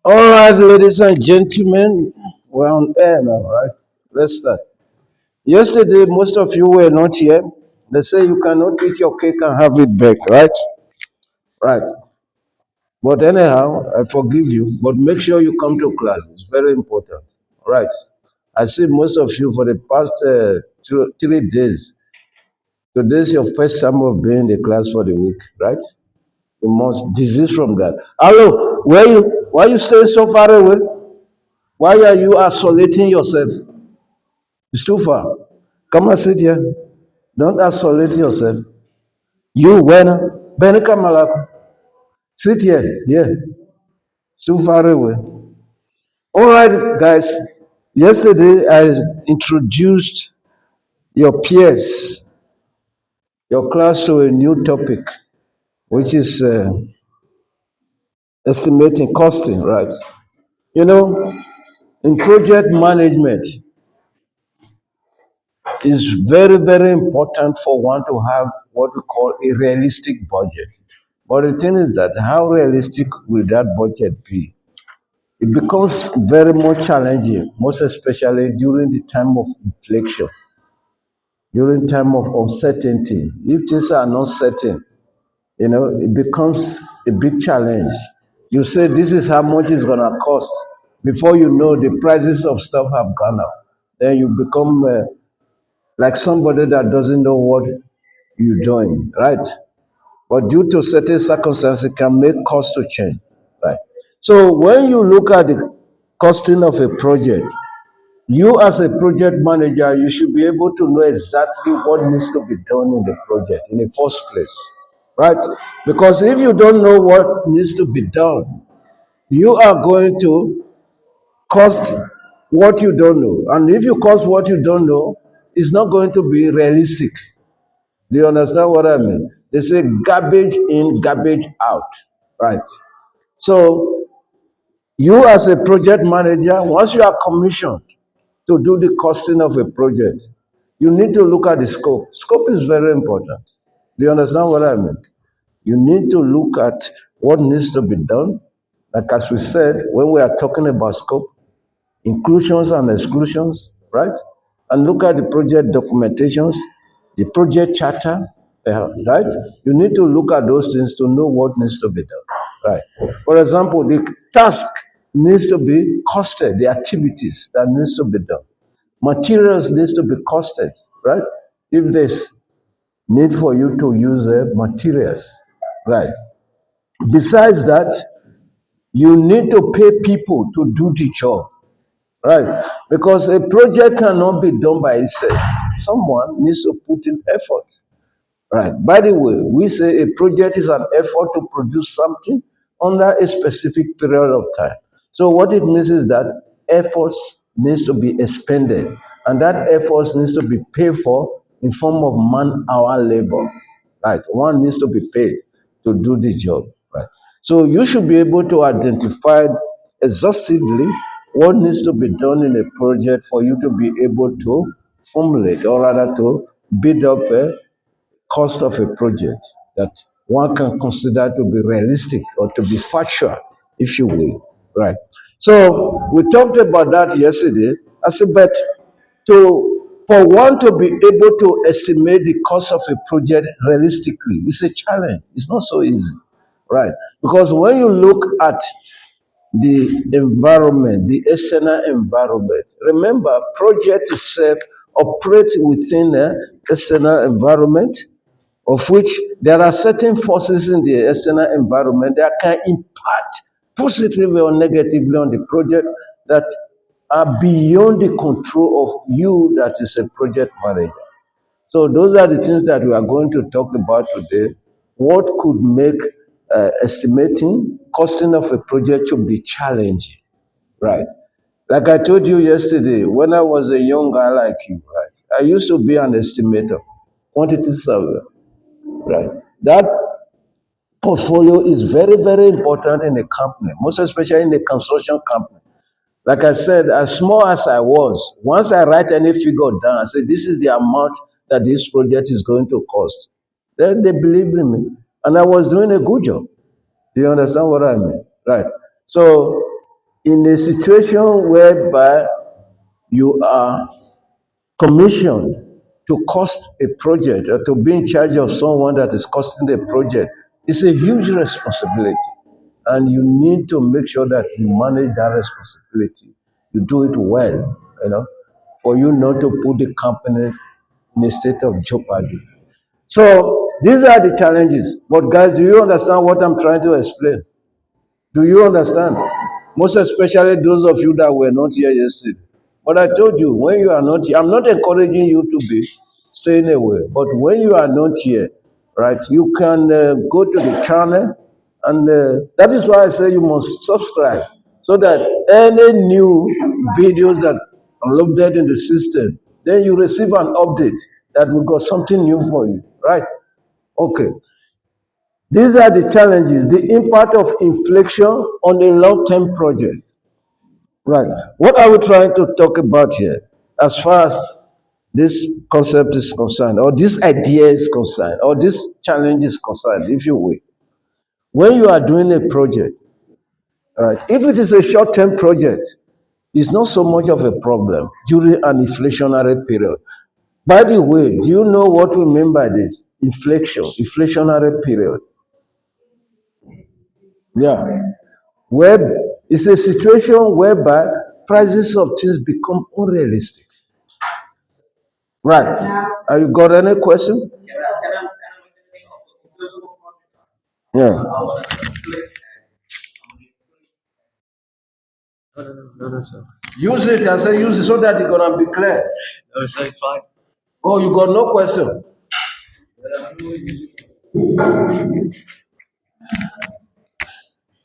All right, ladies and gentlemen, we're on air now, right? Let's start. Yesterday, most of you were not here. They say you cannot eat your cake and have it back, right? Right. But anyhow, I forgive you, but make sure you come to class. It's very important. Right. I see most of you for the past 3 days. Today's your first time of being in the class for the week, right? You must desist from that. Hello, why you staying so far away? Why are you isolating yourself? It's too far. Come and sit here. Don't isolate yourself. You, when Ben Kamala, sit here. Yeah, it's too far away. All right, guys. Yesterday I introduced your peers, your class to a new topic, which is estimating costing, right? You know, in project management, it's very, very important for one to have what we call a realistic budget. But the thing is that how realistic will that budget be? It becomes very much challenging, most especially during the time of inflation, during time of uncertainty. If things are not certain, it becomes a big challenge. You say this is how much it's gonna cost. Before you know, the prices of stuff have gone up. Then you become like somebody that doesn't know what you're doing, right? But due to certain circumstances, it can make cost to change, right? So when you look at the costing of a project, you as a project manager, you should be able to know exactly what needs to be done in the project in the first place, right? Because if you don't know what needs to be done, you are going to cost what you don't know. And if you cost what you don't know, it's not going to be realistic. Do you understand what I mean? They say garbage in, garbage out, right? So you as a project manager, once you are commissioned to do the costing of a project, you need to look at the scope. Scope is very important. Do you understand what I mean? You need to look at what needs to be done. Like as we said, when we are talking about scope, inclusions and exclusions, right? And look at the project documentations, the project charter, right? You need to look at those things to know what needs to be done, right? For example, the task needs to be costed, the activities that needs to be done. Materials needs to be costed, right? If there's need for you to use materials, right? Besides that, you need to pay people to do the job. Right. Because a project cannot be done by itself. Someone needs to put in effort. Right. By the way, we say a project is an effort to produce something under a specific period of time. So what it means is that efforts needs to be expended, and that efforts needs to be paid for in form of man-hour labor. Right. One needs to be paid to do the job. Right. So you should be able to identify exhaustively what needs to be done in a project for you to be able to formulate, or rather to build up a cost of a project that one can consider to be realistic or to be factual, if you will. Right. So we talked about that yesterday. I said, but for one to be able to estimate the cost of a project realistically, it's a challenge. It's not so easy. Right. Because when you look at the environment, the external environment. Remember, project itself operates within an external environment, of which there are certain forces in the external environment that can impact positively or negatively on the project that are beyond the control of you, that is a project manager. So those are the things that we are going to talk about today. What could make estimating costing of a project to be challenging, right? Like I told you yesterday, when I was a young guy like you, right, I used to be an estimator, quantity surveyor, right? That portfolio is very, very important in a company, most especially in a construction company. Like I said, as small as I was, once I write any figure down, I say, this is the amount that this project is going to cost. Then they believed in me. And I was doing a good job. Do you understand what I mean? Right. So in a situation whereby you are commissioned to cost a project or to be in charge of someone that is costing the project, it's a huge responsibility. And you need to make sure that you manage that responsibility. You do it well, for you not to put the company in a state of jeopardy. So these are the challenges. But guys, do you understand what I'm trying to explain? Do you understand? Most especially those of you that were not here yesterday. But I told you, when you are not here, I'm not encouraging you to be staying away. But when you are not here, right, you can go to the channel, and that is why I say you must subscribe so that any new videos that are loaded in the system, then you receive an update that we got something new for you, right? Okay. These are the challenges, the impact of inflation on a long-term project. Right. What are we trying to talk about here as far as this concept is concerned, or this idea is concerned, or this challenge is concerned, if you will? When you are doing a project, right, if it is a short-term project, it's not so much of a problem during an inflationary period. By the way, do you know what we mean by this? Inflationary period. Yeah. Where it's a situation whereby prices of things become unrealistic. Right. Have you got any question? Yeah. Use it. I say use it so that it's gonna be clear. Oh, you got no question?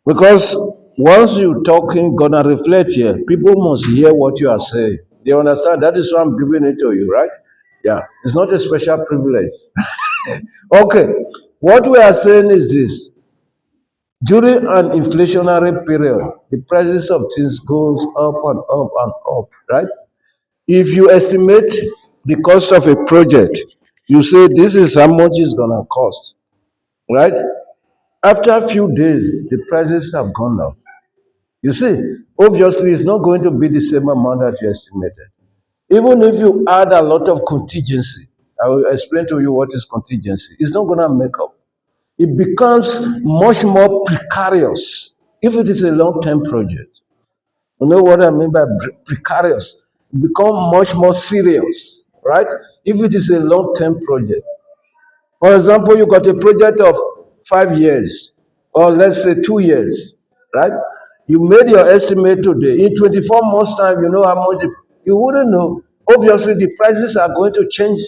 Because once you talking, gonna reflect here. People must hear what you are saying. They understand. That is why I'm giving it to you, right? Yeah. It's not a special privilege. Okay. What we are saying is this. During an inflationary period, the prices of things goes up and up and up, right? If you estimate the cost of a project, you say this is how much it's gonna cost, right? After a few days, the prices have gone up. You see, obviously it's not going to be the same amount that you estimated. Even if you add a lot of contingency, I will explain to you what is contingency. It's not gonna make up. It becomes much more precarious if it is a long-term project. You know what I mean by precarious? It become much more serious, right? If it is a long-term project. For example, you got a project of 5 years, or let's say 2 years, right? You made your estimate today. In 24 months' time, you know how much you wouldn't know. Obviously, the prices are going to change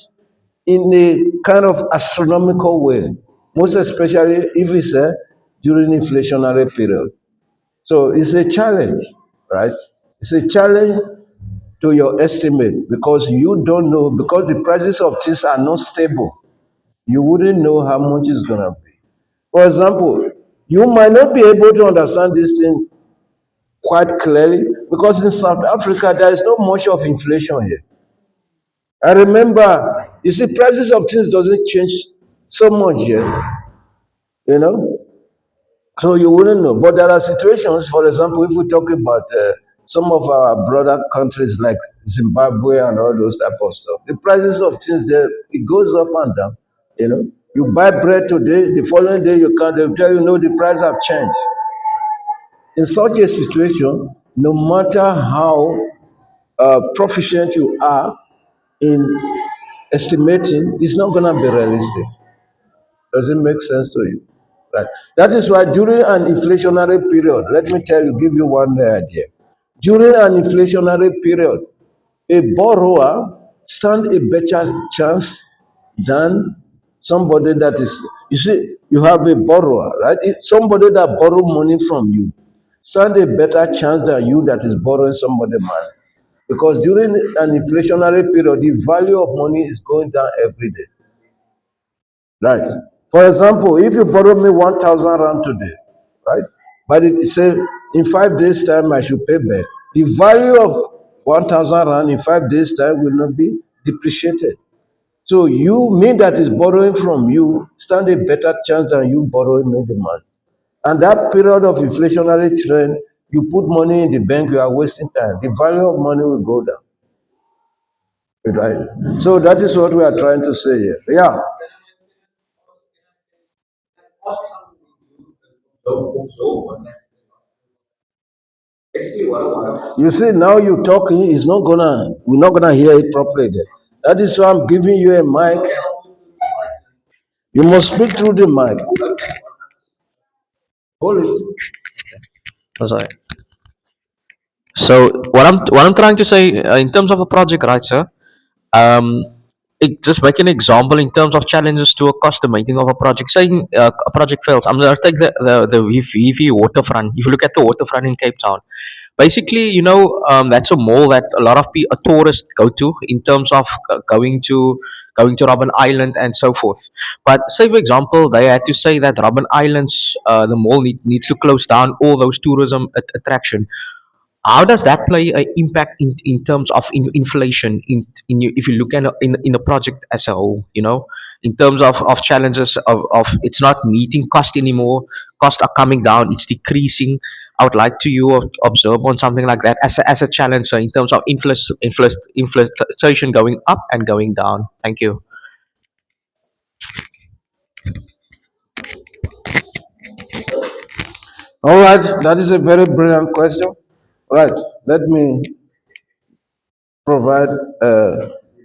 in a kind of astronomical way, most especially if it's during inflationary period. So it's a challenge, right? It's a challenge to your estimate because you don't know, because the prices of things are not stable. You wouldn't know how much it's gonna be. For example, you might not be able to understand this thing quite clearly because in South Africa there is not much of inflation here. I remember, you see, prices of things doesn't change so much here, you know. So you wouldn't know. But there are situations, for example, if we talk about some of our brother countries like Zimbabwe and all those type of stuff, the prices of things there, it goes up and down. You know, you buy bread today, the following day you can't, they'll tell you, no, the price have changed. In such a situation, no matter how proficient you are in estimating, it's not going to be realistic. Does it make sense to you? Right. That is why during an inflationary period, let me tell you, give you one idea. During an inflationary period, a borrower stand a better chance than somebody that is, you see, you have a borrower, right? Somebody that borrow money from you stand a better chance than you that is borrowing somebody money. Because during an inflationary period, the value of money is going down every day. Right. For example, if you borrow me 1,000 rand today, right? But it says in 5 days' time I should pay back. The value of 1,000 rand in 5 days' time will not be depreciated. So you, me that is borrowing from you, stand a better chance than you borrowing me the money. And that period of inflationary trend, You put money in the bank, you are wasting time. The value of money will go down. Right? So that is what we are trying to say here. Yeah. You see, now you talking is not gonna we're not gonna hear it properly there. That is why I'm giving you a mic. You must speak through the mic. Hold it. Oh, sorry. So what I'm trying to say in terms of a project, right, sir? Um, just make an example in terms of challenges to a customer. Thinking of a project, saying a project fails. I'm gonna take the VV waterfront. If you look at the waterfront in Cape Town, basically, that's a mall that a lot of tourists go to in terms of going to Robben Island and so forth. But say for example, they had to say that Robben Islands, the mall needs to close down all those tourism attraction. How does that play an impact in terms of inflation if you look at in a project as a whole, in terms of challenges of it's not meeting cost anymore, costs are coming down, it's decreasing. I would like to you observe on something like that as a challenger in terms of inflation going up and going down. Thank you. All right, that is a very brilliant question. Right, let me provide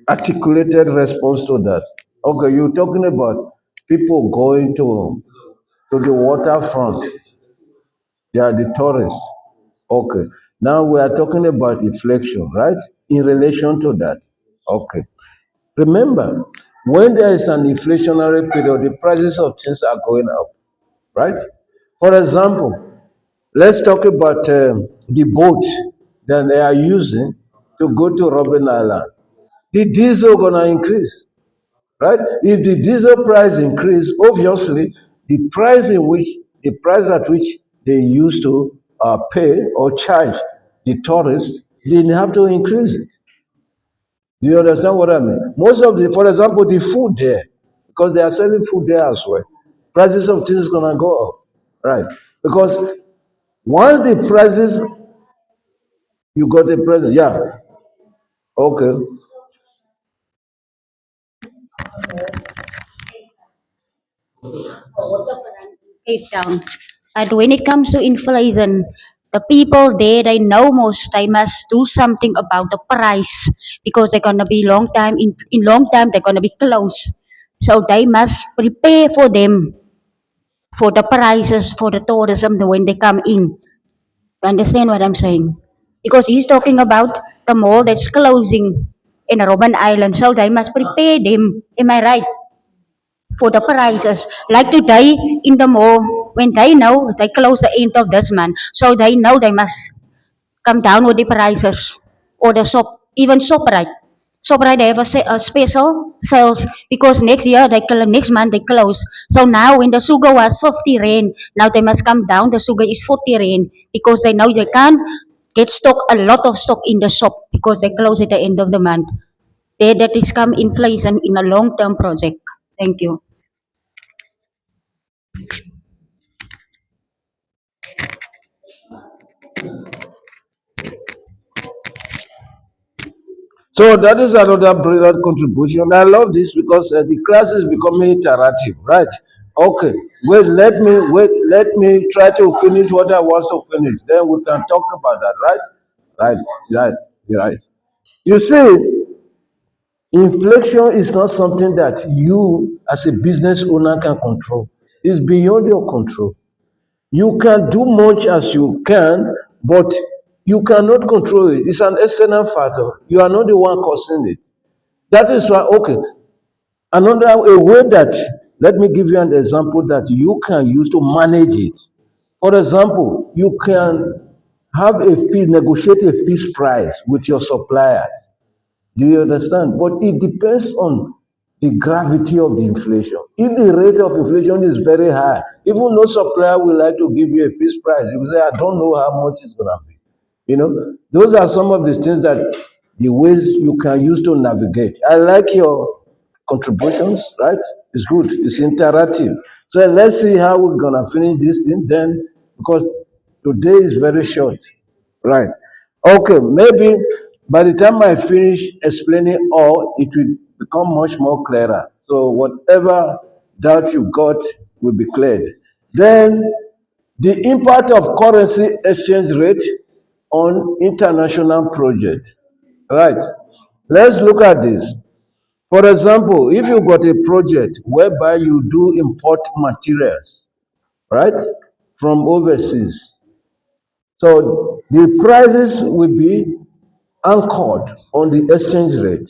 articulated response to that. Okay, you're talking about people going to the waterfront. They are the tourists. Okay. Now we are talking about inflation, right? In relation to that. Okay. Remember, when there is an inflationary period, the prices of things are going up, right? For example, let's talk about the boat that they are using to go to Robben Island. The diesel gonna increase, right? If the diesel price increase, obviously the price at which they used to pay or charge the tourists, they have to increase it. Do you understand what I mean? Most of the, for example, the food there, because they are selling food there as well, prices of things gonna go up, right? Because once the prices, you got the prices, yeah, okay. Cape Town. And when it comes to inflation, the people there they know most they must do something about the price because they're gonna be long time in long time they're gonna be closed. So they must prepare for them for the prices for the tourism when they come in. You understand what I'm saying? Because he's talking about the mall that's closing in Robben Island, so they must prepare them. Am I right? For the prices. Like today in the mall, when they know they close the end of this month, so they know they must come down with the prices or the shop, even ShopRite. ShopRite they have a special sales because next year next month they close. So now when the sugar was 50 rand, now they must come down. The sugar is 40 rand because they know they can't get stock a lot of stock in the shop because they close at the end of the month. There that is come inflation in a long term project. Thank you. So that is another brilliant contribution. I love this because the class is becoming interactive, right? Okay, let me try to finish what I want to finish. Then we can talk about that, right? Right, right, right. You see, inflation is not something that you, as a business owner, can control. It's beyond your control. You can do much as you can, but you cannot control it. It's an external factor. You are not the one causing it. That is why, okay, another a way that, let me give you an example that you can use to manage it. For example, you can have a fee, negotiate a fixed price with your suppliers. Do you understand? But it depends on the gravity of the inflation. If the rate of inflation is very high, even no supplier will like to give you a fixed price. You will say, I don't know how much it's going to be. Those are some of the things that the ways you can use to navigate. I like your contributions, right? It's good. It's interactive. So let's see how we're gonna finish this thing then, because Today is very short. Right. Okay, maybe by the time I finish explaining all, it will become much more clearer. So whatever doubt you got will be cleared. Then the impact of currency exchange rate on international project. Right. Let's look at this. For example, if you got a project whereby you do import materials, right, from overseas, so the prices will be anchored on the exchange rate,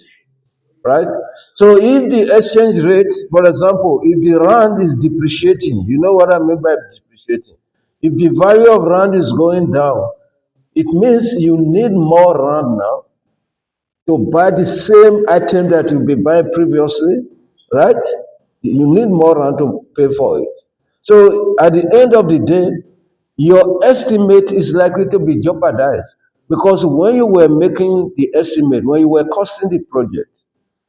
right? So if the exchange rate, for example, if the rand is depreciating, you know what I mean by depreciating? If the value of rand is going down, it means you need more rand now to buy the same item that you be buying previously, right? You need more rand to pay for it. So at the end of the day, your estimate is likely to be jeopardized because when you were making the estimate, when you were costing the project,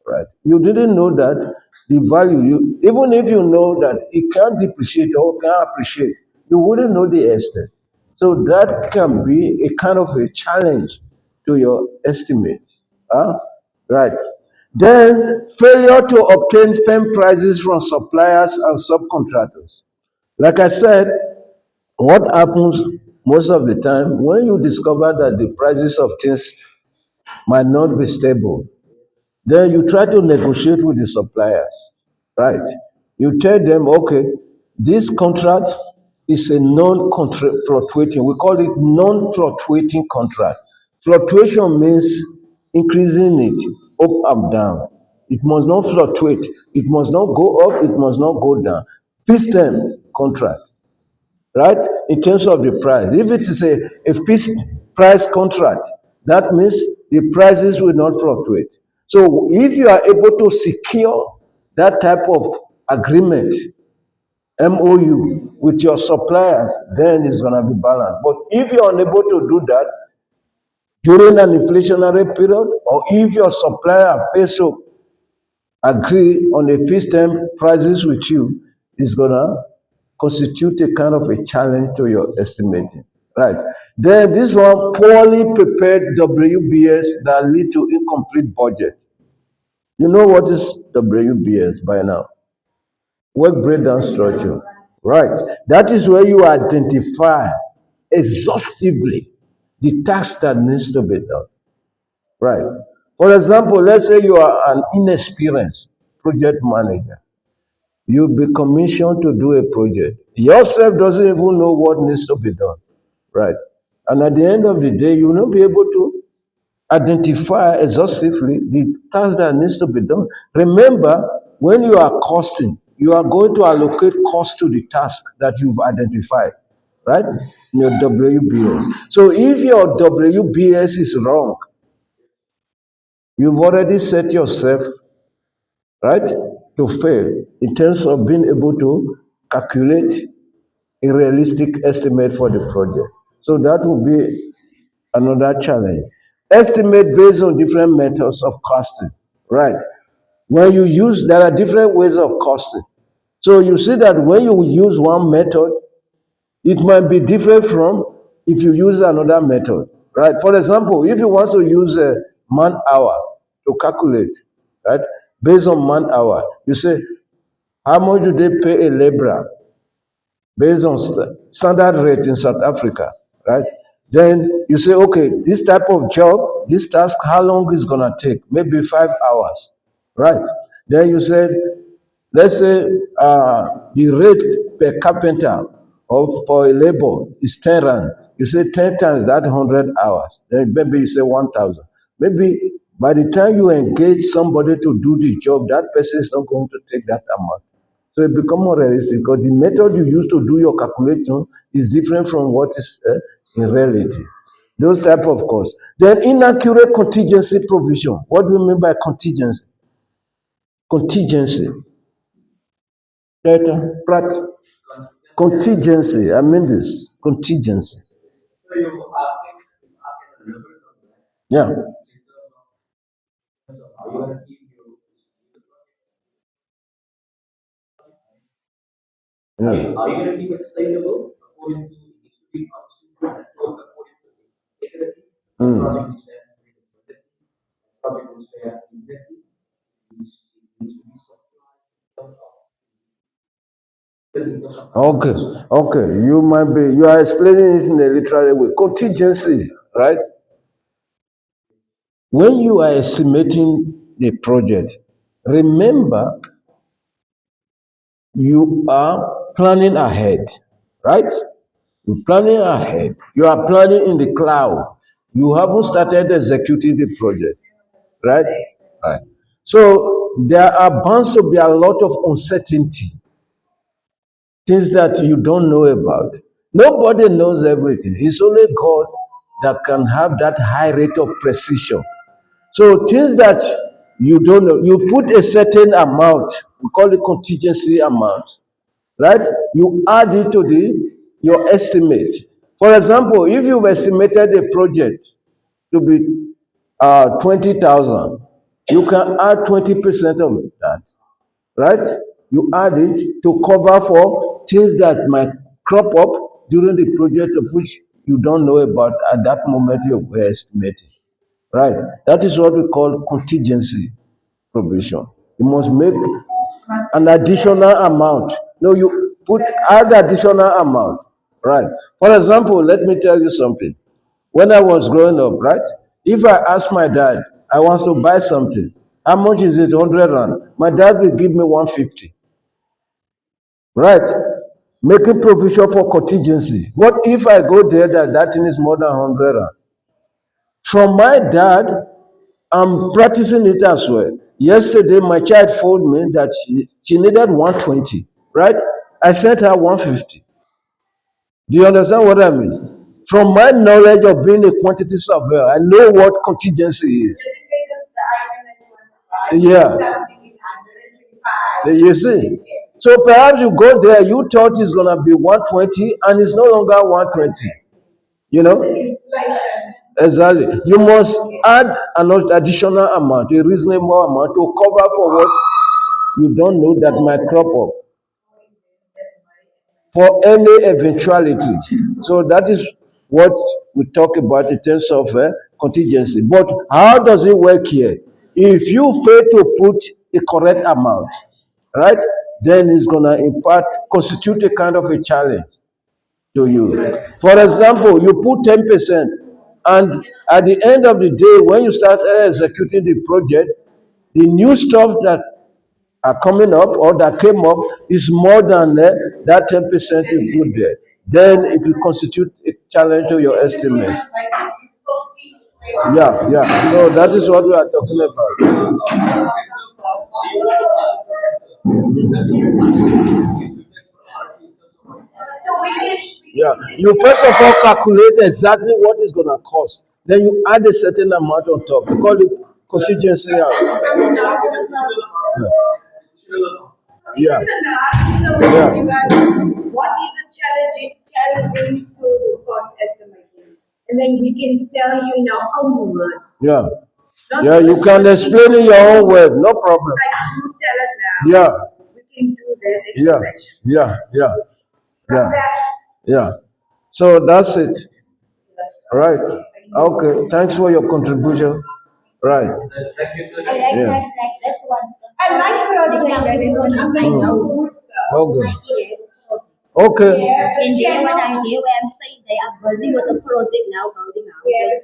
right, you didn't know that the value, you, even if you know that it can depreciate or can appreciate, you wouldn't know the extent. So that can be a kind of a challenge to your estimate. Huh? Right. Then failure to obtain firm prices from suppliers and subcontractors. Like I said, what happens most of the time when you discover that the prices of things might not be stable, then you try to negotiate with the suppliers, right? You tell them, okay, this contract is a non-fluctuating. We call it non-fluctuating contract. Fluctuation means increasing it up and down. It must not fluctuate. It must not go up. It must not go down. Fixed term contract, right? In terms of the price. If it is a fixed price contract, that means the prices will not fluctuate. So if you are able to secure that type of agreement, MOU, with your suppliers, then it's going to be balanced. But if you're unable to do that during an inflationary period, or if your supplier pays to agree on a fixed term prices with you, is gonna constitute a kind of a challenge to your estimating. Right. Then this one, poorly prepared WBS that lead to incomplete budget. You know what is WBS by now? Work breakdown structure. Right. That is where you identify exhaustively the task that needs to be done. Right. For example, let's say you are an inexperienced project manager. You be commissioned to do a project. Yourself doesn't even know what needs to be done, right? And at the end of the day, you will not be able to identify exhaustively the task that needs to be done. Remember, when you are costing, you are going to allocate cost to the task that you've identified, right? In your WBS. So if your WBS is wrong, you've already set yourself, right, to fail in terms of being able to calculate a realistic estimate for the project. So that will be another challenge. Estimate based on different methods of costing, right? When you use, there are different ways of costing. So you see that when you use one method, it might be different from if you use another method, right? For example, if you want to use a man hour to calculate, right, based on man hour, you say, how much do they pay a laborer based on standard rate in South Africa, right? Then you say, okay, this type of job, this task, how long is gonna take? Maybe 5 hours, right? Then you said, let's say the rate per carpenter or for a labor is 10 rand. You say 10 times that 100 hours. Then maybe you say 1,000. Maybe by the time you engage somebody to do the job, that person is not going to take that amount. So it becomes more realistic because the method you use to do your calculation is different from what is in reality. Those type of costs. Then inaccurate contingency provision. What do we mean by contingency? Contingency. Prat. Contingency. I mean this. Contingency. Yeah. Yeah. Mm. Okay, okay. You are explaining it in a literal way. Contingency, right? When you are estimating the project, remember you are planning ahead, right? You're planning ahead. You are planning in the cloud. You haven't started executing the project, right? Right. So there are bound to be a lot of uncertainty, things that you don't know about. Nobody knows everything. It's only God that can have that high rate of precision. So things that you don't know, you put a certain amount, we call it contingency amount, right? You add it to the your estimate. For example, if you've estimated a project to be 20,000, you can add 20% of that, right? You add it to cover for things that might crop up during the project of which you don't know about at that moment you were estimating, right? That is what we call contingency provision. You must make an additional amount. No, you put add additional amount, right? For example, let me tell you something. When I was growing up, right? If I ask my dad, I want to buy something, how much is it? 100 rand. My dad will give me 150, right? Making provision for contingency. What if I go there that thing is more than 100 rand? From my dad, I'm practicing it as well. Yesterday, my child told me that she needed 120, right? I sent her 150. Do you understand what I mean? From my knowledge of being a quantity surveyor, I know what contingency is. Yeah. You see? So perhaps you go there, you thought it's going to be 120, and it's no longer 120. You know? Exactly. You must add an additional amount, a reasonable amount to cover for what you don't know that might crop up for any eventuality. So that is what we talk about in terms of contingency. But how does it work here? If you fail to put the correct amount, right, then it's gonna impact constitute a kind of a challenge to you. For example, you put 10%, and at the end of the day, when you start executing the project, the new stuff that are coming up or that came up is more than that 10% you put there. Then it will constitute a challenge to your estimate. Yeah, yeah. So that is what we are talking about. Yeah. You first of all calculate exactly what is going to cost. Then you add a certain amount on top. We call it contingency. Yeah. Yeah. What is a challenging to the cost estimating? And then we can tell you in our own words. Yeah. Not Yeah, you can explain in your own word, no problem. like you tell us now. Yeah. We can do that Yeah. explanation. Yeah. Yeah. From Yeah. that, Yeah. So that's it. Right. Okay. Thanks for your contribution. Right. Yeah. I like project management. I'm like, Mm. good. Okay. Okay. Yeah, And the they have an channel. idea where I'm saying they are building with a project now, building out. Yeah,